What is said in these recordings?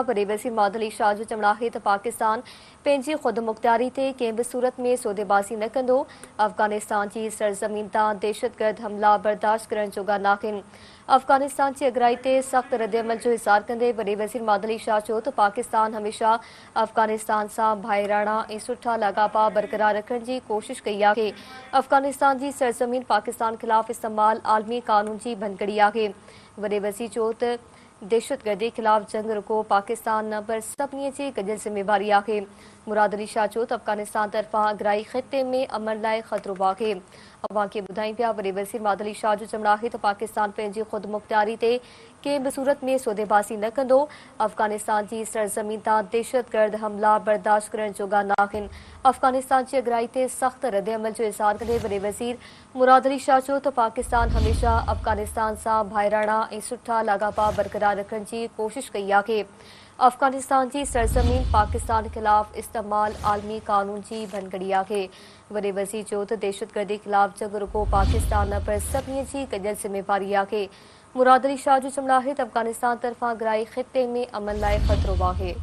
वरी वज़ीर मादली शाह जो चवण आहे त पाकिस्तान पंहिंजी ख़ुदमुख्तियारी ते कंहिं बि सूरत में सौदेबाज़ी न कंदो। अफ़गानिस्तान जी सरज़मीन तां दहशतगर्द हमला बर्दाश्त करण जोगा नाहिनि। अफ़गानिस्तान जी अगराई ते सख़्त रद्दअमल जो इज़हार कंदे वरी वज़ीर मादली शाह चयो त पाकिस्तान हमेशा अफ़गानिस्तान सां भाईराणा ऐं सुठा लाॻापा बरक़रार रखण जी कोशिश कई आहे। अफ़गानिस्तान जी सरज़मीन पाकिस्तान ख़िलाफ़ इस्तेमाल आलमी कानून जी भनकड़ी आहे। वॾे वज़ीर चयो त दहशतगर्दी ख़िलाफ़ जंग रुको पाकिस्तान न पर सभिनी जी गॾियल ज़िम्मेवारी आहे। मुराद अली शाह चयो त अफ़गानिस्तान तरफ़ां अगराई ख़िते में अमन लाइ ख़तरो आहे। अवां खे ॿुधाईं पिया वरी वज़ीर मादली शाह जो चवण आहे त पाकिस्तान पंहिंजी ख़ुदमुख्तियारी ते कंहिं बि सूरत में सौदेबाज़ी न कंदो। अफ़गानिस्तान जी सरज़मीन तां दहशतगर्द हमला बर्दाश्त करण जोगा नाहिनि। अफ़गानिस्तान जी अगराई ते सख़्त रद्दअमल जो इज़हार कंदे वॾे वज़ीर मुराद अली शाह चयो त पाकिस्तान हमेशा अफ़गानिस्तान सां भाईराणा ऐं सुठा लाॻापा बरक़रार रखण जी कोशिश कई आहे। अफ़गानिस्तान जी सरज़मीन पाकिस्तान ख़िलाफ़ इस्तेमाल आलमी कानून जी भनकड़ी आहे। वॾे वज़ीर चयो त दहशतगर्दी ख़िलाफ़ जंग रुको पाकिस्तान न पर सभिनी जी गॾियल ज़िम्मेवारी आहे। मुराद अली शाह जो चवण आहे त अफ़गानिस्तान तरफ़ां अगराई ख़िते में अमन लाइ ख़तरो आहे।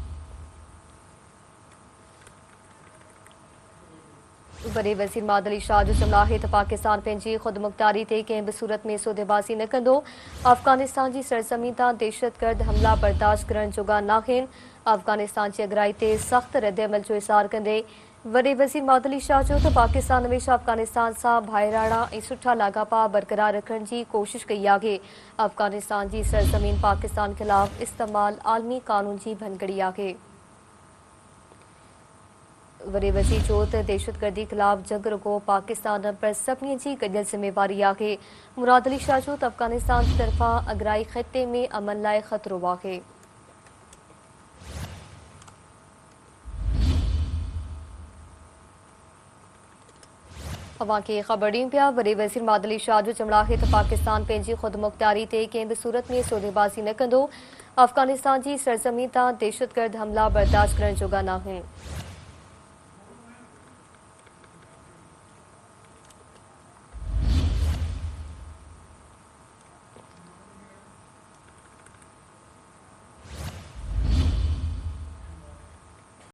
वॾे वज़ीर माद अली शाह जो चवण आहे त पाकिस्तान पंहिंजी ख़ुदमुख्तियारी ते कंहिं बि सूरत में सौदेबाज़ी न कंदो। अफ़गानिस्तान जी सरज़मीन तां दहशतगर्द हमला बर्दाश्त करण जोगा नाहिनि। अफ़गानिस्तान जी अगराई ते सख़्त रद्दअमल जो इज़हार कंदे वॾे वज़ीर माद अली शाह चयो त पाकिस्तान हमेशा अफ़गानिस्तान सां भाईराणा ऐं सुठा लाॻापा बरक़रार रखण जी कोशिश कई आहे। अफ़गानिस्तान जी सरज़मीन पाकिस्तान ख़िलाफ़ इस्तेमाल आलमी कानून जी भनकड़ी आहे। वॾे वज़ीर चयो त दहशतगर्दी ख़िलाफ़ जंग रुको पाकिस्तान पर सभिनी जी गॾियल ज़िम्मेवारी आहे। मुराद अली शाह चयो त अफ़गानिस्तान जी तरफ़ां अगराई ख़िते में अमन लाइ ख़तरो आहे। अवां खे ख़बर ॾियूं पिया वॾे वज़ीर माद अली शाह जो चवण आहे त पाकिस्तान पंहिंजी ख़ुदमुख्तियारी ते कंहिं बि सूरत में सौदेबाज़ी न कंदो। अफ़गानिस्तान जी सरज़मीन तां दहशतगर्द हमला बर्दाश्त करण जोगा नाहिनि।